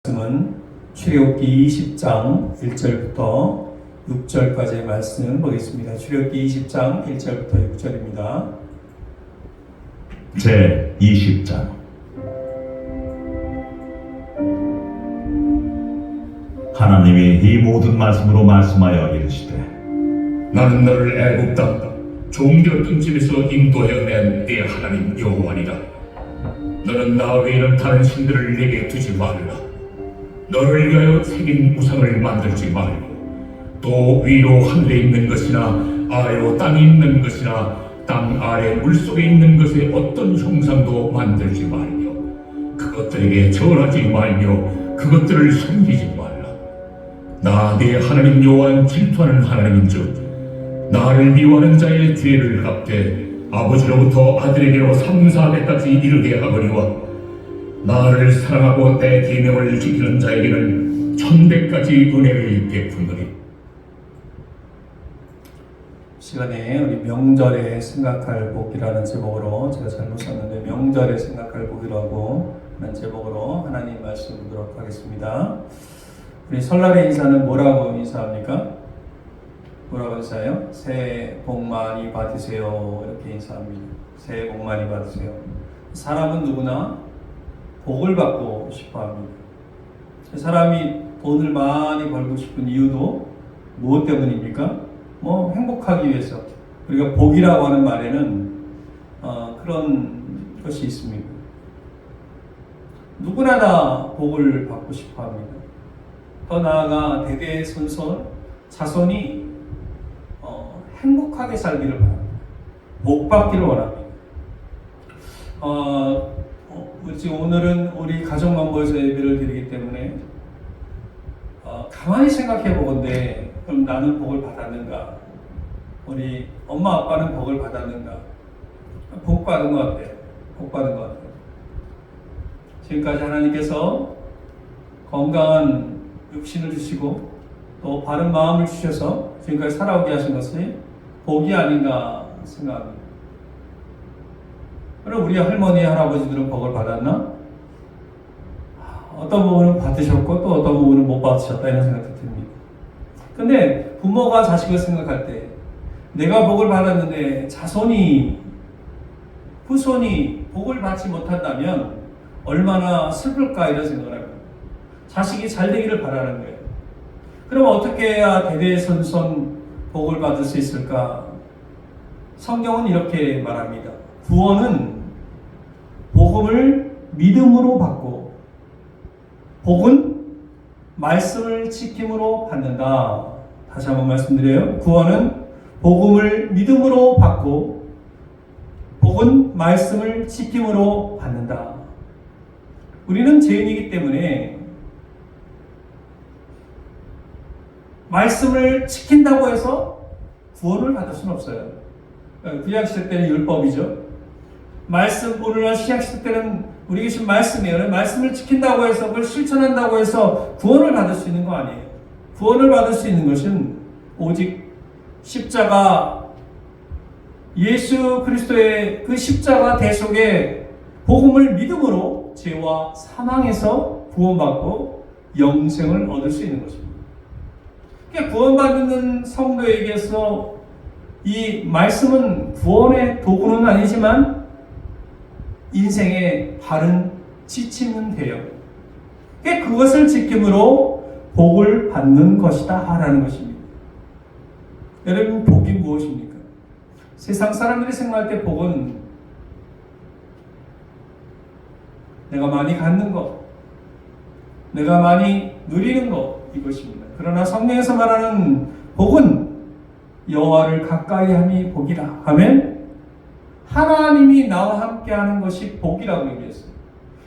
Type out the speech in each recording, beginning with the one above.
말씀은 출애굽기 20장 1절부터 6절까지의 말씀을 보겠습니다. 출애굽기 20장 1절부터 6절입니다. 제 20장. 하나님이 이 모든 말씀으로 말씀하여 이르시되, 나는 너를 애굽 땅 종되었던 집에서 인도해낸 네 하나님 여호와니라. 너는 나 외에는 다른 신들을 내게 두지 말라. 너를 위하여 새긴 우상을 만들지 말고, 또 위로 하늘에 있는 것이나 아래로 땅에 있는 것이나 땅 아래 물속에 있는 것의 어떤 형상도 만들지 말며, 그것들에게 절하지 말며 그것들을 섬기지 말라. 나 네 하나님 여호와는 질투하는 하나님인즉 나를 미워하는 자의 죄를 갚되 아버지로부터 아들에게로 3, 4대까지 이르게 하거니와, 나를 사랑하고 내 계명을 지키는 자에게는 1000대까지 은혜를 베푸노니. 시간에 우리 명절에 생각할 복이라는 제목으로, 제가 잘못 썼는데 명절에 생각할 복이라고 하는 제목으로 하나님 말씀 보도록 하겠습니다. 우리 설날의 인사는 뭐라고 인사합니까? 뭐라고 인사해요? 새해 복 많이 받으세요, 이렇게 인사합니다. 새해 복 많이 받으세요. 사람은 누구나 복을 받고 싶어 합니다. 사람이 돈을 많이 벌고 싶은 이유도 무엇 때문입니까? 행복하기 위해서. 우리가 복이라고 하는 말에는 그런 것이 있습니다. 누구나 다 복을 받고 싶어 합니다. 더 나아가 대대손손 자손이 행복하게 살기를 바랍니다. 복 받기를 원합니다. 지금 오늘은 우리 가정만 모여서 예배를 드리기 때문에 가만히 생각해 보건대, 그럼 나는 복을 받았는가? 우리 엄마 아빠는 복을 받았는가? 복 받은 것 같아요. 복 받은 것 같아요. 지금까지 하나님께서 건강한 육신을 주시고 또 바른 마음을 주셔서 지금까지 살아오게 하신 것이 복이 아닌가 생각합니다. 그럼 우리 할머니, 할아버지들은 복을 받았나? 어떤 부분은 받으셨고 또 어떤 부분은 못 받으셨다, 이런 생각이 듭니다. 근데 부모가 자식을 생각할 때 내가 복을 받았는데 자손이, 후손이 복을 받지 못한다면 얼마나 슬플까, 이런 생각을 합니다. 자식이 잘 되기를 바라는 거예요. 그럼 어떻게 해야 대대손손 복을 받을 수 있을까? 성경은 이렇게 말합니다. 구원은 복음을 믿음으로 받고, 복은 말씀을 지킴으로 받는다. 다시 한번 말씀드려요. 구원은 복음을 믿음으로 받고, 복은 말씀을 지킴으로 받는다. 우리는 죄인이기 때문에 말씀을 지킨다고 해서 구원을 받을 수는 없어요. 구약시대 때는 율법이죠. 오늘날 신약시대 때는 우리 계신 말씀이에요. 말씀을 지킨다고 해서, 그걸 실천한다고 해서 구원을 받을 수 있는 거 아니에요. 구원을 받을 수 있는 것은 오직 십자가, 예수 그리스도의 그 십자가 대속의 복음을 믿음으로 죄와 사망에서 구원받고 영생을 얻을 수 있는 것입니다. 그러니까 구원받는 성도에게서 이 말씀은 구원의 도구는 아니지만 인생의 바른 지침은 돼요. 그러니까 그것을 지킴으로 복을 받는 것이다 라는 것입니다. 여러분, 복이 무엇입니까? 세상 사람들이 생각할 때 복은 내가 많이 갖는 것, 내가 많이 누리는 것, 이것입니다. 그러나 성경에서 말하는 복은 여호와를 가까이 함이 복이라. 아멘. 하나님이 나와 함께 하는 것이 복이라고 얘기했어요.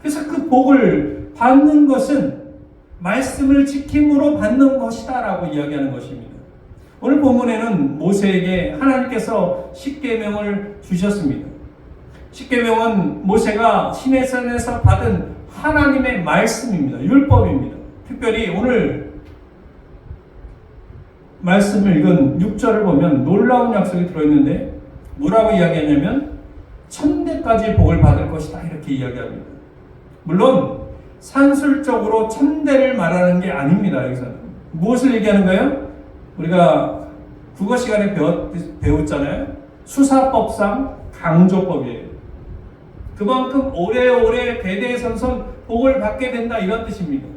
그래서 그 복을 받는 것은 말씀을 지킴으로 받는 것이다 라고 이야기하는 것입니다. 오늘 본문에는 모세에게 하나님께서 십계명을 주셨습니다. 십계명은 모세가 시내산에서 받은 하나님의 말씀입니다. 율법입니다. 특별히 오늘 말씀을 읽은 6절을 보면 놀라운 약속이 들어있는데 뭐라고 이야기하냐면 1000대까지 복을 받을 것이다, 이렇게 이야기합니다. 물론 산술적으로 천대를 말하는 게 아닙니다. 여기서는 무엇을 얘기하는 거예요? 우리가 국어 시간에 배웠잖아요. 수사법상 강조법이에요. 그만큼 오래오래 대대손손 복을 받게 된다, 이런 뜻입니다.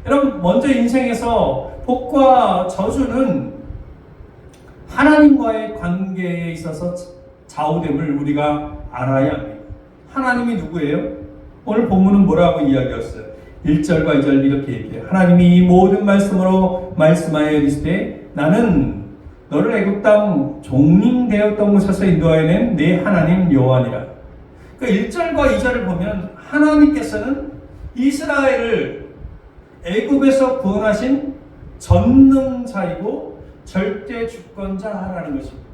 여러분, 먼저 인생에서 복과 저주는 하나님과의 관계에 있어서 좌우됨을 우리가 알아야 합니다. 하나님이 누구예요? 오늘 본문은 뭐라고 이야기했어요? 1절과 2절 이렇게 얘기해요. 하나님이 이 모든 말씀으로 말씀하여 이르시되 나는 너를 애굽 땅 종림되었던 곳에서 인도하여 낸 네 하나님 여호와니라. 그러니까 1절과 2절을 보면 하나님께서는 이스라엘을 애굽에서 구원하신 전능자이고 절대 주권자라는 것입니다.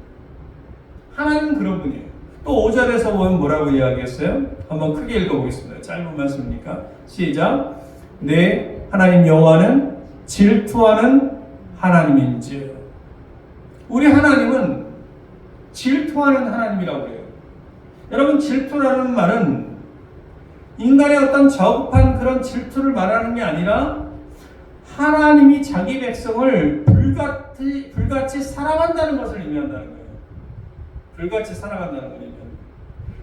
하나님은 그런 분이에요. 또 5절에서 보면 뭐라고 이야기했어요? 한번 크게 읽어보겠습니다. 짧은 말씀이니까 시작. 네, 하나님 여호와는 질투하는 하나님인지. 우리 하나님은 질투하는 하나님이라고 해요. 여러분, 질투라는 말은 인간의 어떤 저급한 그런 질투를 말하는 게 아니라 하나님이 자기 백성을 불같이 사랑한다는 것을 의미한다는 거예요. 불같이 사랑한다는 걸 의미합니다.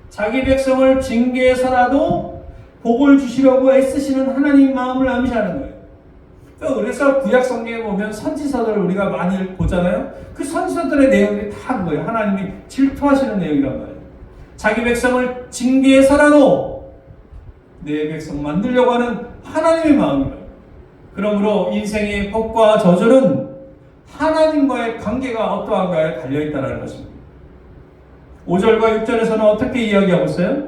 자기 백성을 징계해서라도 복을 주시려고 애쓰시는 하나님 마음을 암시하는 거예요. 그래서 구약 성경에 보면 선지서들을 우리가 많이 보잖아요. 그 선지서들의 내용이 다 그거예요. 하나님이 질투하시는 내용이란 말이에요. 자기 백성을 징계해서라도 내 백성 만들려고 하는 하나님의 마음이에요. 그러므로 인생의 복과 저주는 하나님과의 관계가 어떠한가에 달려있다는 것입니다. 5절과 6절에서는 어떻게 이야기하고 있어요?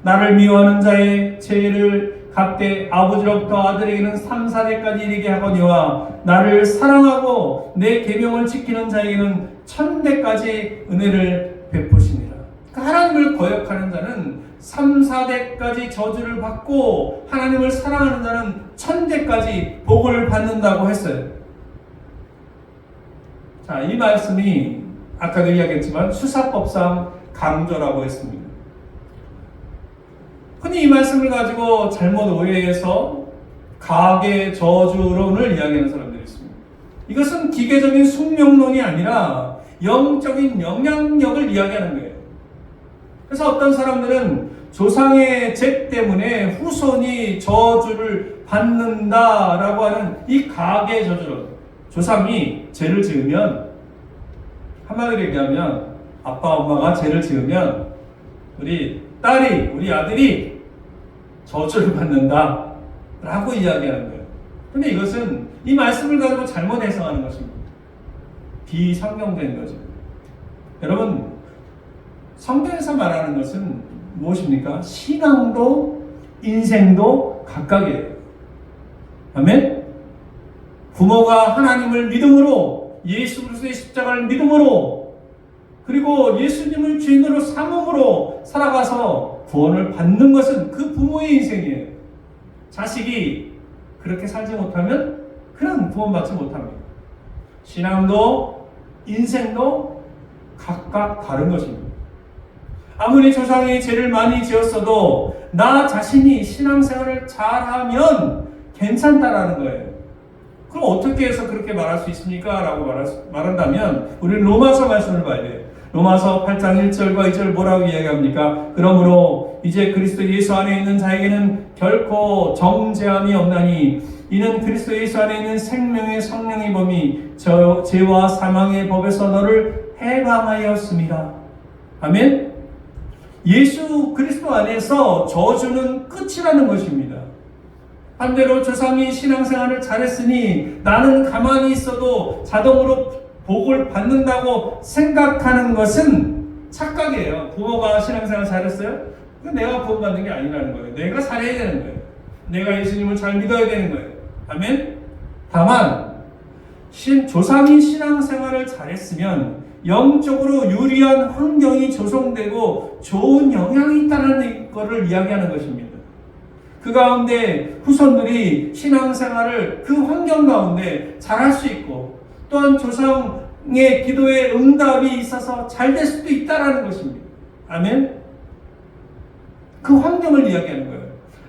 나를 미워하는 자의 죄를 갚되 아버지로부터 아들에게는 3, 4대까지 이르게 하거니와 나를 사랑하고 내 계명을 지키는 자에게는 1000대까지 은혜를 베푸시니라. 그러니까 하나님을 거역하는 자는 3, 4대까지 저주를 받고 하나님을 사랑하는 자는 1000대까지 복을 받는다고 했어요. 자, 이 말씀이 아까도 이야기했지만 수사법상 강조라고 했습니다. 흔히 이 말씀을 가지고 잘못 오해해서 가계 저주론을 이야기하는 사람들이 있습니다. 이것은 기계적인 숙명론이 아니라 영적인 영향력을 이야기하는 거예요. 그래서 어떤 사람들은 조상의 죄 때문에 후손이 저주를 받는다라고 하는 이 가계 저주론, 조상이 죄를 지으면, 한마디로 얘기하면 아빠 엄마가 죄를 지으면 우리 딸이, 우리 아들이 저주를 받는다 라고 이야기하는 거예요. 근데 이것은 이 말씀을 가지고 잘못 해석하는 것입니다. 비성경적인 거죠. 여러분, 성경에서 말하는 것은 무엇입니까? 신앙도 인생도 각각이에요. 아멘? 부모가 하나님을 믿음으로, 예수 그리스도의 십자가를 믿음으로, 그리고 예수님을 주인으로 삼음으로 살아가서 구원을 받는 것은 그 부모의 인생이에요. 자식이 그렇게 살지 못하면 그는 구원받지 못합니다. 신앙도 인생도 각각 다른 것입니다. 아무리 조상이 죄를 많이 지었어도 나 자신이 신앙생활을 잘하면 괜찮다라는 거예요. 그럼 어떻게 해서 그렇게 말할 수 있습니까? 라고 말한다면 우리 로마서 말씀을 봐야 돼요. 로마서 8장 1절과 2절 뭐라고 이야기합니까? 그러므로 이제 그리스도 예수 안에 있는 자에게는 결코 정죄함이 없나니 이는 그리스도 예수 안에 있는 생명의 성령의 범이 저 죄와 사망의 법에서 너를 해방하였습니다. 아멘? 예수 그리스도 안에서 저주는 끝이라는 것입니다. 반대로 조상이 신앙생활을 잘했으니 나는 가만히 있어도 자동으로 복을 받는다고 생각하는 것은 착각이에요. 부모가 신앙생활 잘했어요? 내가 구원받는 게 아니라는 거예요. 내가 잘해야 되는 거예요. 내가 예수님을 잘 믿어야 되는 거예요. 아멘? 다만 조상이 신앙생활을 잘했으면 영적으로 유리한 환경이 조성되고 좋은 영향이 있다는 것을 이야기하는 것입니다. 그 가운데 후손들이 신앙생활을 그 환경 가운데 잘할 수 있고 또한 조상의 기도에 응답이 있어서 잘 될 수도 있다는 것입니다. 아멘? 그 환경을 이야기하는 거예요.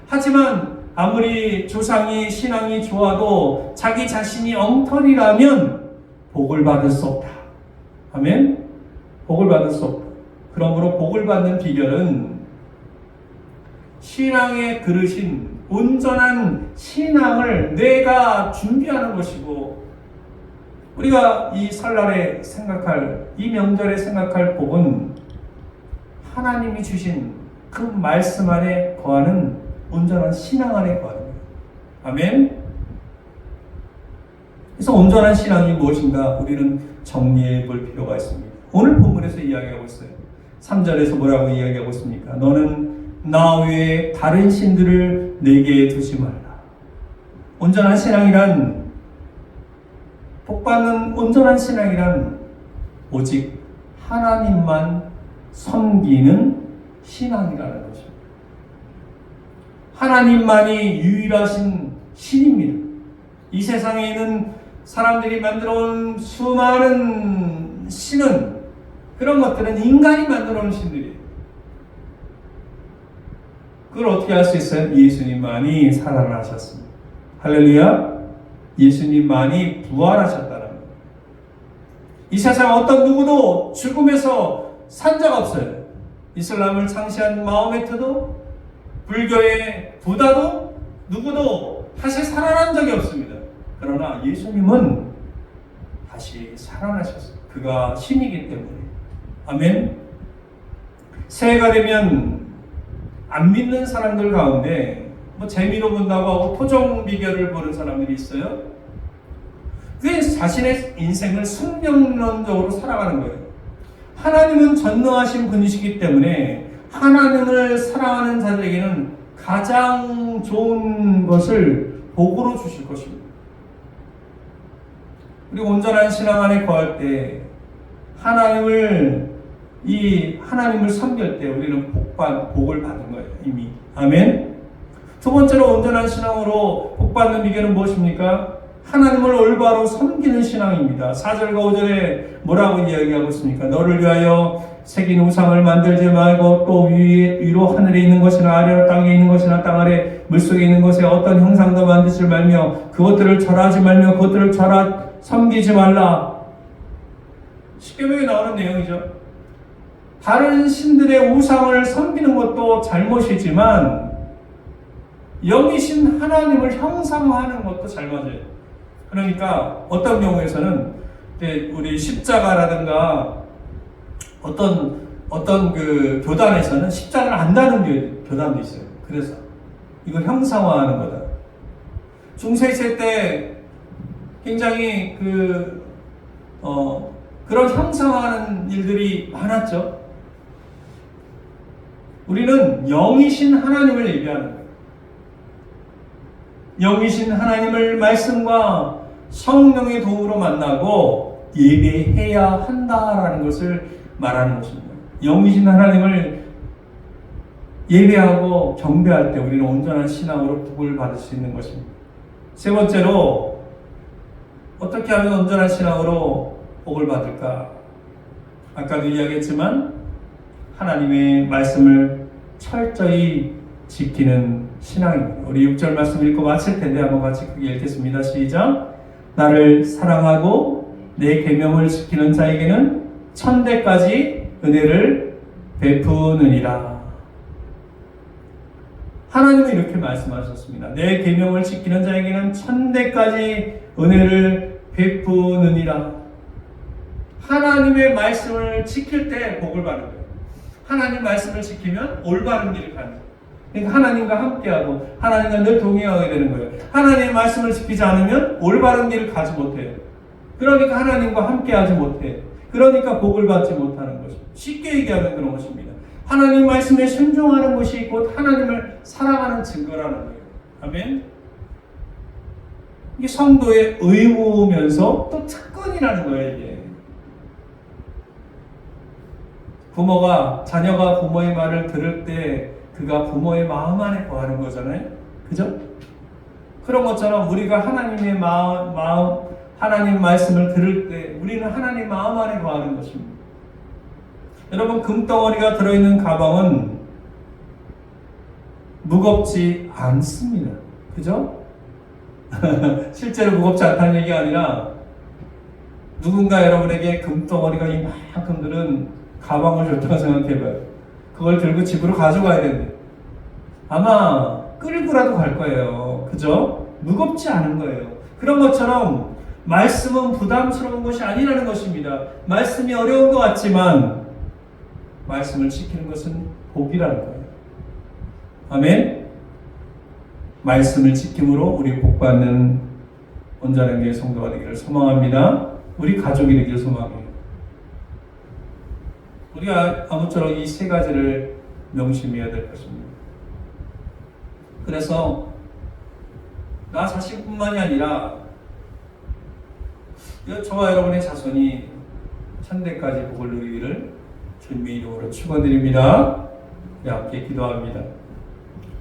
하지만 아무리 조상이 신앙이 좋아도 자기 자신이 엉터리라면 복을 받을 수 없다. 아멘? 복을 받을 수 없다. 그러므로 복을 받는 비결은 신앙의 그릇인 온전한 신앙을 내가 준비하는 것이고, 우리가 이 설날에 생각할, 이 명절에 생각할 복은 하나님이 주신 그 말씀 안에 거하는 온전한 신앙 안에 거하는 거예요. 아멘? 그래서 온전한 신앙이 무엇인가 우리는 정리해 볼 필요가 있습니다. 오늘 본문에서 이야기하고 있어요. 3절에서 뭐라고 이야기하고 있습니까? 너는 나 외에 다른 신들을 내게 두지 말라. 온전한 신앙이란, 복받는 온전한 신앙이란 오직 하나님만 섬기는 신앙이라는 것입니다. 하나님만이 유일하신 신입니다. 이 세상에 있는 사람들이 만들어온 수많은 신은, 그런 것들은 인간이 만들어온 신들이에요. 그걸 어떻게 할 수 있어요? 예수님만이 살아나셨습니다. 할렐루야! 예수님만이 부활하셨다는 거예요. 이 세상 어떤 누구도 죽음에서 산 적 없어요. 이슬람을 창시한 마호메트도, 불교의 부다도, 누구도 다시 살아난 적이 없습니다. 그러나 예수님은 다시 살아나셨어요. 그가 신이기 때문에. 아멘. 새해가 되면 안 믿는 사람들 가운데 뭐 재미로 본다고 하고 토종 비결을 보는 사람들이 있어요. 그게 자신의 인생을 숙명론적으로 살아가는 거예요. 하나님은 전능하신 분이시기 때문에 하나님을 사랑하는 자들에게는 가장 좋은 것을 복으로 주실 것입니다. 그리고 온전한 신앙 안에 거할 때 하나님을 섬길 때 우리는 복을 받은 거예요. 이미. 아멘. 두 번째로 온전한 신앙으로 복받는 비결은 무엇입니까? 하나님을 올바로 섬기는 신앙입니다. 4절과 5절에 뭐라고 이야기하고 있습니까? 너를 위하여 새긴 우상을 만들지 말고, 또 위로 하늘에 있는 것이나 아래로 땅에 있는 것이나 땅 아래 물속에 있는 것에 어떤 형상도 만들지 말며 그것들을 절하지 말며 그것들을 섬기지 말라. 십계명에 나오는 내용이죠. 다른 신들의 우상을 섬기는 것도 잘못이지만 영이신 하나님을 형상화하는 것도 잘못이에요. 그러니까 어떤 경우에서는 우리 십자가라든가 어떤 그 교단에서는 십자가를 안 다는 교단도 있어요. 그래서 이걸 형상화하는 거다. 중세시대 때 굉장히 그런 형상화하는 일들이 많았죠. 우리는 영이신 하나님을 예배하는 거예요. 영이신 하나님을 말씀과 성령의 도움으로 만나고 예배해야 한다라는 것을 말하는 것입니다. 영이신 하나님을 예배하고 경배할 때 우리는 온전한 신앙으로 복을 받을 수 있는 것입니다. 세 번째로, 어떻게 하면 온전한 신앙으로 복을 받을까? 아까도 이야기했지만 하나님의 말씀을 철저히 지키는 신앙입니다. 우리 6절 말씀 읽고 마칠 텐데 한번 같이 크게 읽겠습니다. 시작. 나를 사랑하고 내 계명을 지키는 자에게는 천대까지 은혜를 베푸느니라. 하나님은 이렇게 말씀하셨습니다. 내 계명을 지키는 자에게는 천대까지 은혜를 베푸느니라. 하나님의 말씀을 지킬 때 복을 받는 거예요. 하나님 말씀을 지키면 올바른 길을 가는 거예요. 그러니까 하나님과 함께하고 하나님과 늘 동행하게 되는 거예요. 하나님의 말씀을 지키지 않으면 올바른 길을 가지 못해요. 그러니까 하나님과 함께하지 못해. 그러니까 복을 받지 못하는 것입니다. 쉽게 얘기하면 그런 것입니다. 하나님 말씀에 순종하는 것이 곧 하나님을 사랑하는 증거라는 거예요. 아멘. 이게 성도의 의무면서 또 특권이라는 거예요. 이게 자녀가 부모의 말을 들을 때 그가 부모의 마음 안에 거하는 거잖아요. 그죠? 그런 것처럼 우리가 하나님의 하나님 말씀을 들을 때 우리는 하나님 마음 안에 거하는 것입니다. 여러분, 금덩어리가 들어있는 가방은 무겁지 않습니다. 그죠? 실제로 무겁지 않다는 얘기가 아니라 누군가 여러분에게 금덩어리가 이만큼 드는 가방을 줬다고 생각해봐요. 그걸 들고 집으로 가져가야 되는데 아마 끌고라도 갈 거예요. 그죠? 무겁지 않은 거예요. 그런 것처럼 말씀은 부담스러운 것이 아니라는 것입니다. 말씀이 어려운 것 같지만 말씀을 지키는 것은 복이라는 거예요. 아멘. 말씀을 지킴으로 우리 복받는 온전한 교회 성도가 되기를 소망합니다. 우리 가족이 되기를 소망해요. 우리가 아무쪼록 이 세 가지를 명심해야 될 것입니다. 그래서 나 자신뿐만이 아니라 저와 여러분의 자손이 천대까지 복을 누리기를 주님의 이름으로 축원드립니다. 함께 기도합니다.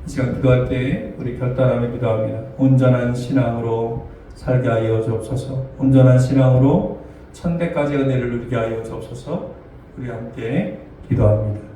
이 시간 기도할 때 우리 결단하며 기도합니다. 온전한 신앙으로 살게 하여 주옵소서. 온전한 신앙으로 천대까지 은혜를 누리게 하여 주옵소서. 우리 함께 기도합니다.